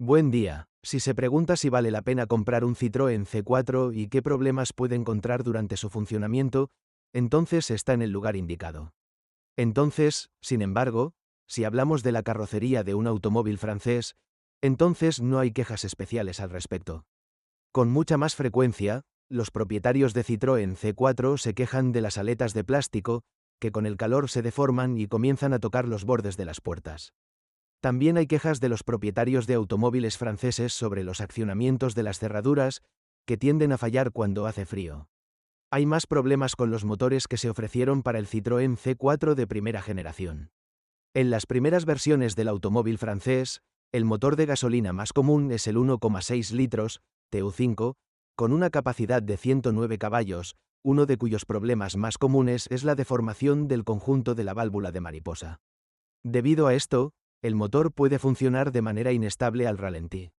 Buen día. Si se pregunta si vale la pena comprar un Citroën C4 y qué problemas puede encontrar durante su funcionamiento, entonces está en el lugar indicado. Entonces, sin embargo, si hablamos de la carrocería de un automóvil francés, entonces no hay quejas especiales al respecto. Con mucha más frecuencia, los propietarios de Citroën C4 se quejan de las aletas de plástico, que con el calor se deforman y comienzan a tocar los bordes de las puertas. También hay quejas de los propietarios de automóviles franceses sobre los accionamientos de las cerraduras, que tienden a fallar cuando hace frío. Hay más problemas con los motores que se ofrecieron para el Citroën C4 de primera generación. En las primeras versiones del automóvil francés, el motor de gasolina más común es el 1,6 litros, TU5, con una capacidad de 109 caballos, uno de cuyos problemas más comunes es la deformación del conjunto de la válvula de mariposa. Debido a esto, el motor puede funcionar de manera inestable al ralentí.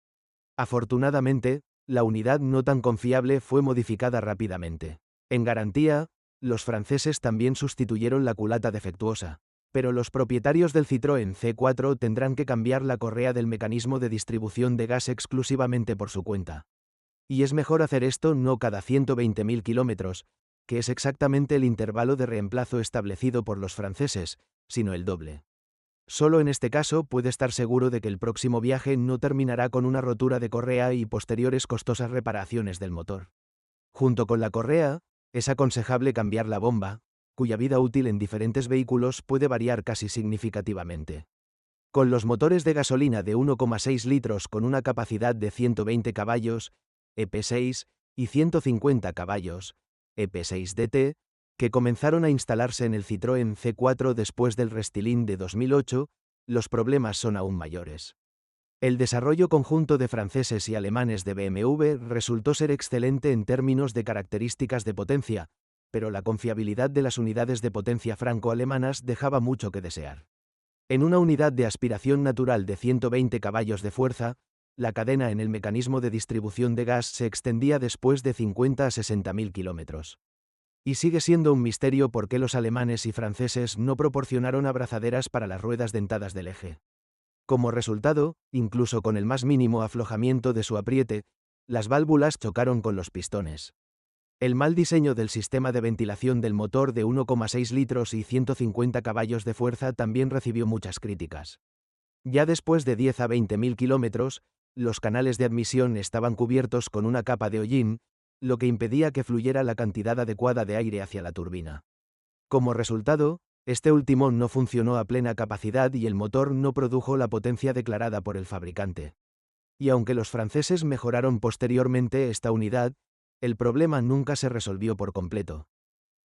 Afortunadamente, la unidad no tan confiable fue modificada rápidamente. En garantía, los franceses también sustituyeron la culata defectuosa, pero los propietarios del Citroën C4 tendrán que cambiar la correa del mecanismo de distribución de gas exclusivamente por su cuenta. Y es mejor hacer esto no cada 120.000 kilómetros, que es exactamente el intervalo de reemplazo establecido por los franceses, sino el doble. Solo en este caso puede estar seguro de que el próximo viaje no terminará con una rotura de correa y posteriores costosas reparaciones del motor. Junto con la correa, es aconsejable cambiar la bomba, cuya vida útil en diferentes vehículos puede variar casi significativamente. Con los motores de gasolina de 1,6 litros con una capacidad de 120 caballos, EP6, y 150 caballos, EP6DT, que comenzaron a instalarse en el Citroën C4 después del restyling de 2008, los problemas son aún mayores. El desarrollo conjunto de franceses y alemanes de BMW resultó ser excelente en términos de características de potencia, pero la confiabilidad de las unidades de potencia franco-alemanas dejaba mucho que desear. En una unidad de aspiración natural de 120 caballos de fuerza, la cadena en el mecanismo de distribución de gas se extendía después de 50 a 60.000 kilómetros. Y sigue siendo un misterio por qué los alemanes y franceses no proporcionaron abrazaderas para las ruedas dentadas del eje. Como resultado, incluso con el más mínimo aflojamiento de su apriete, las válvulas chocaron con los pistones. El mal diseño del sistema de ventilación del motor de 1,6 litros y 150 caballos de fuerza también recibió muchas críticas. Ya después de 10 a 20.000 kilómetros, los canales de admisión estaban cubiertos con una capa de hollín, lo que impedía que fluyera la cantidad adecuada de aire hacia la turbina. Como resultado, este último no funcionó a plena capacidad y el motor no produjo la potencia declarada por el fabricante. Y aunque los franceses mejoraron posteriormente esta unidad, el problema nunca se resolvió por completo.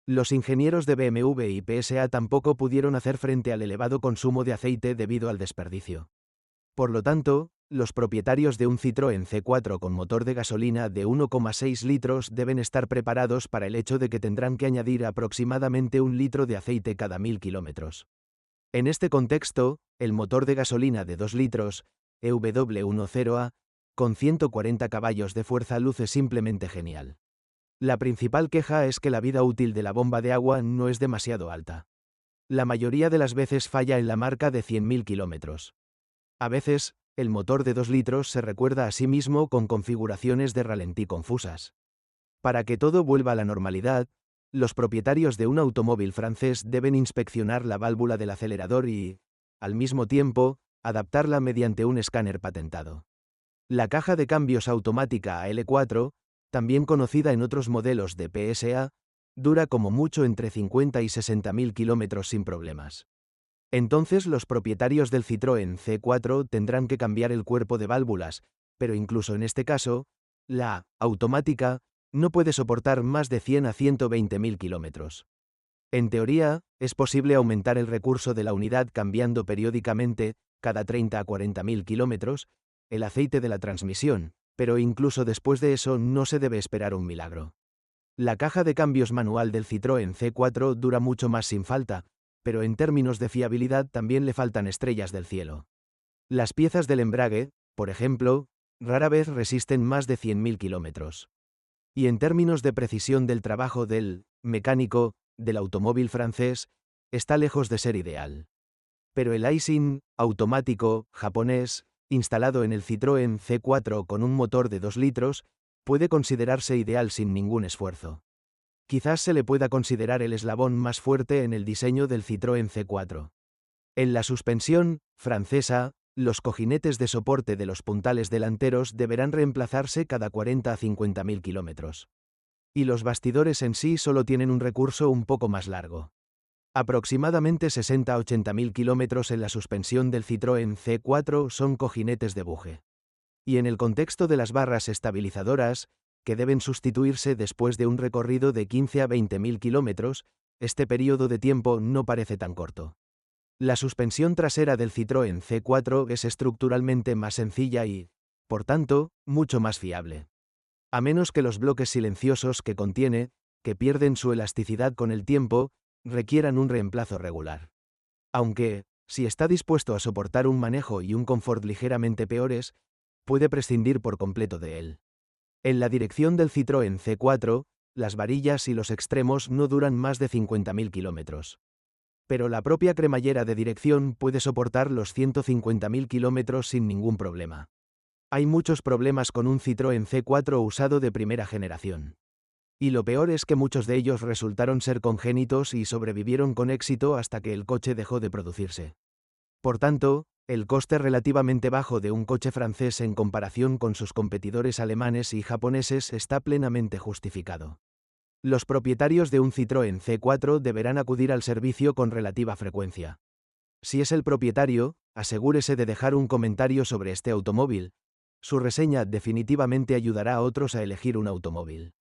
Los ingenieros de BMW y PSA tampoco pudieron hacer frente al elevado consumo de aceite debido al desperdicio. Por lo tanto, los propietarios de un Citroën C4 con motor de gasolina de 1,6 litros deben estar preparados para el hecho de que tendrán que añadir aproximadamente 1 litro de aceite cada 1000 kilómetros. En este contexto, el motor de gasolina de 2 litros, EW10A, con 140 caballos de fuerza luce simplemente genial. La principal queja es que la vida útil de la bomba de agua no es demasiado alta. La mayoría de las veces falla en la marca de 100.000 kilómetros. A veces, el motor de 2 litros se recuerda a sí mismo con configuraciones de ralentí confusas. Para que todo vuelva a la normalidad, los propietarios de un automóvil francés deben inspeccionar la válvula del acelerador y, al mismo tiempo, adaptarla mediante un escáner patentado. La caja de cambios automática AL4, también conocida en otros modelos de PSA, dura como mucho entre 50 y 60.000 kilómetros sin problemas. Entonces los propietarios del Citroën C4 tendrán que cambiar el cuerpo de válvulas, pero incluso en este caso, la automática no puede soportar más de 100 a 120.000 kilómetros. En teoría, es posible aumentar el recurso de la unidad cambiando periódicamente, cada 30 a 40.000 kilómetros, el aceite de la transmisión, pero incluso después de eso no se debe esperar un milagro. La caja de cambios manual del Citroën C4 dura mucho más sin falta, pero en términos de fiabilidad también le faltan estrellas del cielo. Las piezas del embrague, por ejemplo, rara vez resisten más de 100.000 kilómetros. Y en términos de precisión del trabajo del mecánico del automóvil francés, está lejos de ser ideal. Pero el icing automático japonés instalado en el Citroën C4 con un motor de 2 litros, puede considerarse ideal sin ningún esfuerzo. Quizás se le pueda considerar el eslabón más fuerte en el diseño del Citroën C4. En la suspensión francesa, los cojinetes de soporte de los puntales delanteros deberán reemplazarse cada 40 a 50.000 kilómetros. Y los bastidores en sí solo tienen un recurso un poco más largo. Aproximadamente 60 a 80.000 kilómetros en la suspensión del Citroën C4 son cojinetes de buje. Y en el contexto de las barras estabilizadoras, que deben sustituirse después de un recorrido de 15 a 20.000 kilómetros, este periodo de tiempo no parece tan corto. La suspensión trasera del Citroën C4 es estructuralmente más sencilla y, por tanto, mucho más fiable. A menos que los bloques silenciosos que contiene, que pierden su elasticidad con el tiempo, requieran un reemplazo regular. Aunque, si está dispuesto a soportar un manejo y un confort ligeramente peores, puede prescindir por completo de él. En la dirección del Citroën C4, las varillas y los extremos no duran más de 50.000 kilómetros. Pero la propia cremallera de dirección puede soportar los 150.000 kilómetros sin ningún problema. Hay muchos problemas con un Citroën C4 usado de primera generación. Y lo peor es que muchos de ellos resultaron ser congénitos y sobrevivieron con éxito hasta que el coche dejó de producirse. Por tanto, el coste relativamente bajo de un coche francés en comparación con sus competidores alemanes y japoneses está plenamente justificado. Los propietarios de un Citroën C4 deberán acudir al servicio con relativa frecuencia. Si es el propietario, asegúrese de dejar un comentario sobre este automóvil. Su reseña definitivamente ayudará a otros a elegir un automóvil.